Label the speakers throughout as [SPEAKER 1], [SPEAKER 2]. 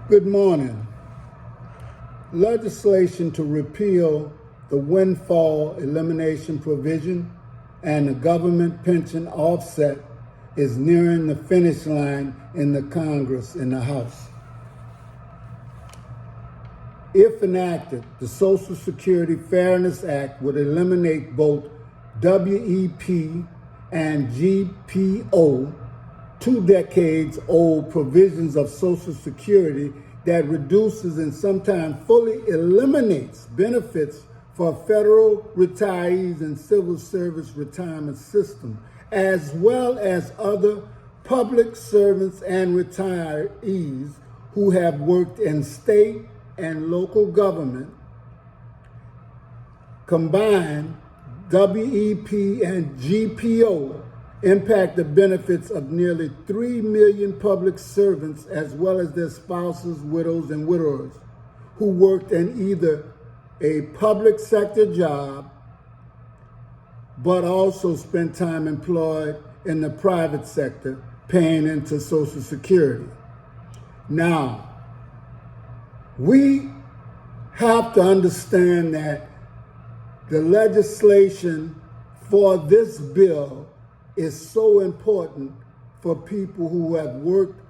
[SPEAKER 1] Good morning. Legislation to repeal the windfall elimination provision and the government pension offset is nearing the finish line in the Congress in the House. If enacted, the Social Security Fairness Act would eliminate both WEP and GPO, 2 decades old provisions of Social Security that reduces and sometimes fully eliminates benefits for federal retirees and civil service retirement system, as well as other public servants and retirees who have worked in state and local government. Combined, WEP and GPO impact the benefits of nearly 3 million public servants as well as their spouses, widows, and widowers who worked in either a public sector job but also spent time employed in the private sector paying into Social Security. Now, we have to understand that the legislation for this bill is so important for people who have worked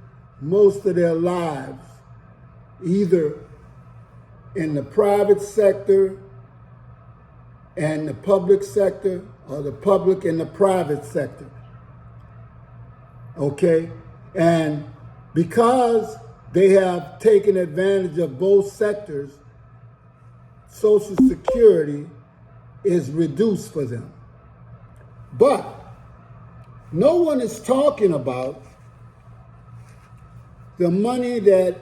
[SPEAKER 1] most of their lives, either in the private sector and the public sector, or the public and the private sector. Okay? And because they have taken advantage of both sectors, Social Security is reduced for them. But no one is talking about the money that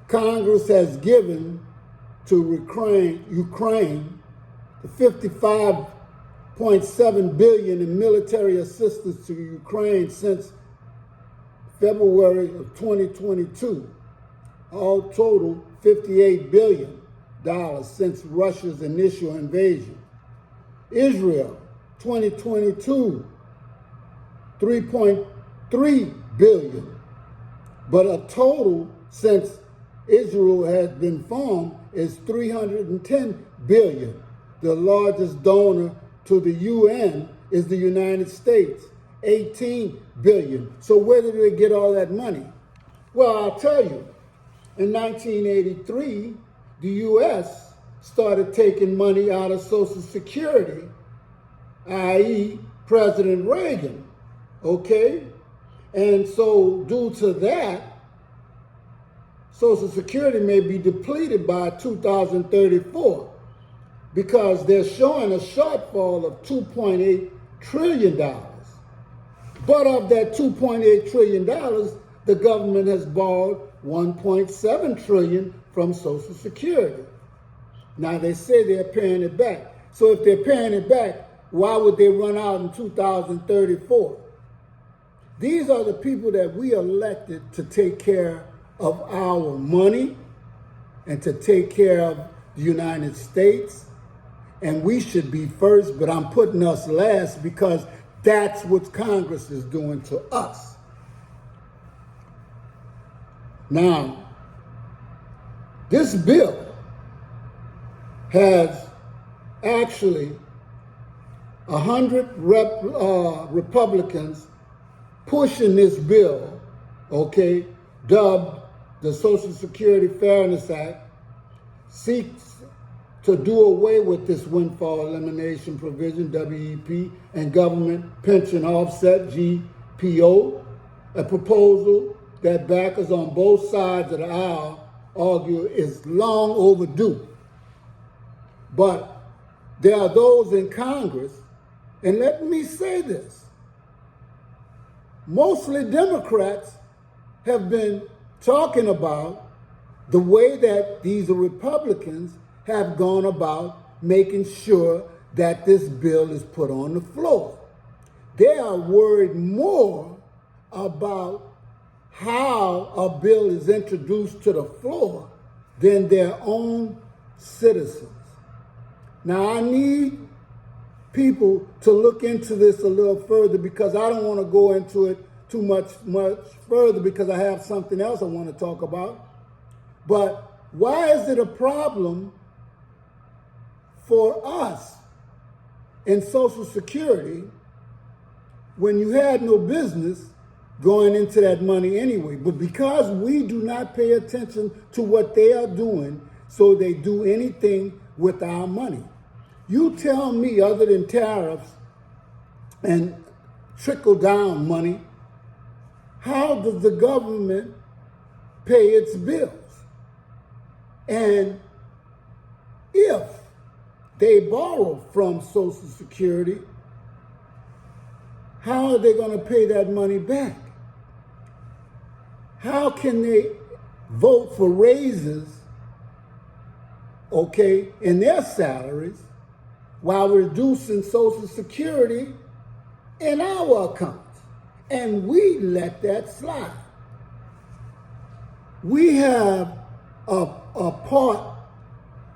[SPEAKER 1] Congress has given to Ukraine, the $55.7 billion in military assistance to Ukraine since February of 2022. All total, $58 billion since Russia's initial invasion. Israel, 2022, $3.3 billion. But a total since Israel has been formed is $310 billion. The largest donor to the UN is the United States, $18 billion. So where did they get all that money? Well, I'll tell you. In 1983, the U.S. started taking money out of Social Security, i.e. President Reagan, okay? And so due to that, Social Security may be depleted by 2034 because they're showing a shortfall of $2.8 trillion. But of that $2.8 trillion, the government has borrowed $1.7 trillion from Social Security. Now they say they're paying it back. So if they're paying it back, why would they run out in 2034? These are the people that we elected to take care of our money and to take care of the United States. And we should be first, but I'm putting us last because that's what Congress is doing to us. Now, this bill has actually 100 Republicans pushing this bill, okay, dubbed the Social Security Fairness Act, seeks to do away with this windfall elimination provision, WEP, and government pension offset, GPO, a proposal that backers on both sides of the aisle argue is long overdue. But there are those in Congress, and let me say this, mostly Democrats have been talking about the way that these Republicans have gone about making sure that this bill is put on the floor. They are worried more about how a bill is introduced to the floor than their own citizens. Now, I need people to look into this a little further because I don't want to go into it too much further because I have something else I want to talk about. But why is it a problem for us in Social Security when you had no business going into that money anyway? But because we do not pay attention to what they are doing, so they do anything with our money. You tell me, other than tariffs and trickle down money, how does the government pay its bills? And if they borrow from Social Security, how are they going to pay that money back? How can they vote for raises, okay, in their salaries while reducing Social Security in our accounts? And we let that slide. We have a part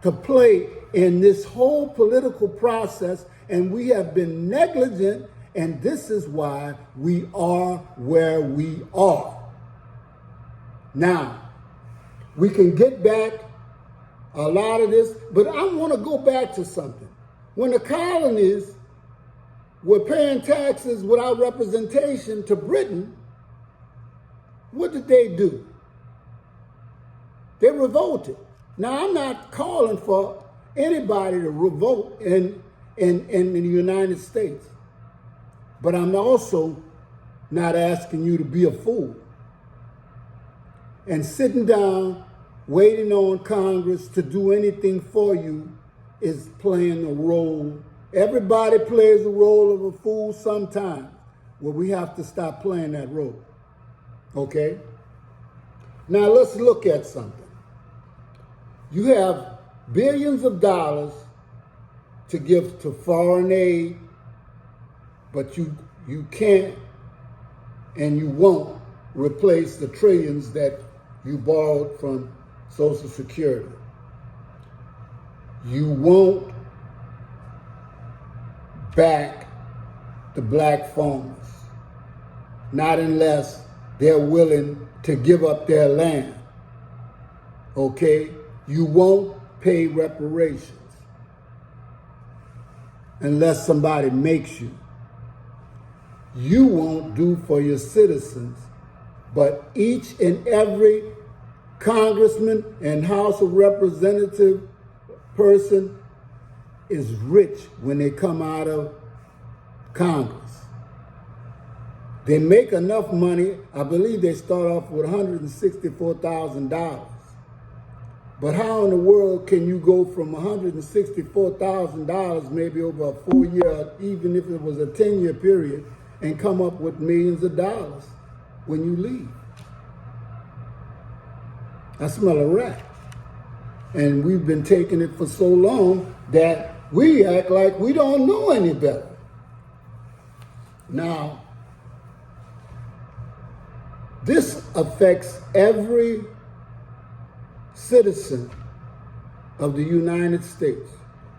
[SPEAKER 1] to play in this whole political process, and we have been negligent, and this is why we are where we are. Now, we can get back a lot of this, but I want to go back to something. When the colonies were paying taxes without representation to Britain, what did they do? They revolted. Now, I'm not calling for anybody to revolt in the United States, but I'm also not asking you to be a fool. And sitting down, waiting on Congress to do anything for you is playing a role. Everybody plays the role of a fool sometimes. Well, we have to stop playing that role. Okay? Now let's look at something. You have billions of dollars to give to foreign aid, but you can't and you won't replace the trillions that you borrowed from Social Security. You won't back the black farmers, not unless they're willing to give up their land. Okay? You won't pay reparations unless somebody makes you. You won't do for your citizens, but each and every congressman and House of Representative person is rich when they come out of Congress. They make enough money. I believe they start off with $164,000. But how in the world can you go from $164,000 maybe over a 4-year, even if it was a 10-year period, and come up with millions of dollars when you leave? I smell a rat. And we've been taking it for so long that we act like we don't know any better. Now, this affects every citizen of the United States.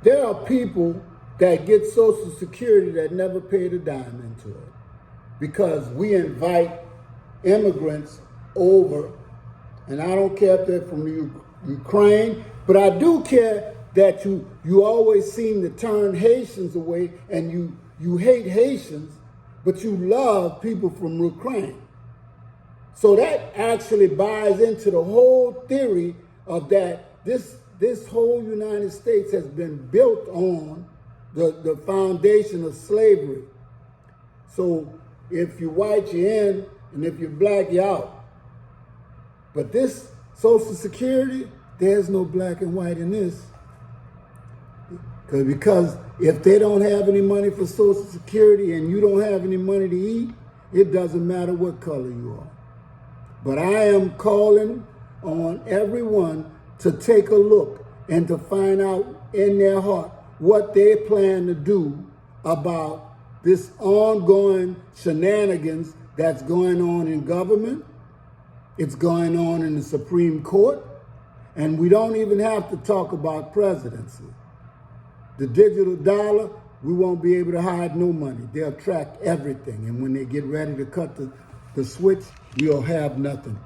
[SPEAKER 1] There are people that get Social Security that never paid a dime into it because we invite immigrants over, and I don't care if they're from Ukraine, but I do care that you always seem to turn Haitians away, and you hate Haitians, but you love people from Ukraine. So that actually buys into the whole theory of that this whole United States has been built on the foundation of slavery. So if you're white, you're in, and if you're black, you're out. But this Social Security, there's no black and white in this. Because if they don't have any money for Social Security and you don't have any money to eat, it doesn't matter what color you are. But I am calling on everyone to take a look and to find out in their heart what they plan to do about this ongoing shenanigans that's going on in government. It's going on in the Supreme Court. And we don't even have to talk about presidency. The digital dollar, we won't be able to hide no money. They'll track everything. And when they get ready to cut the switch, we'll have nothing.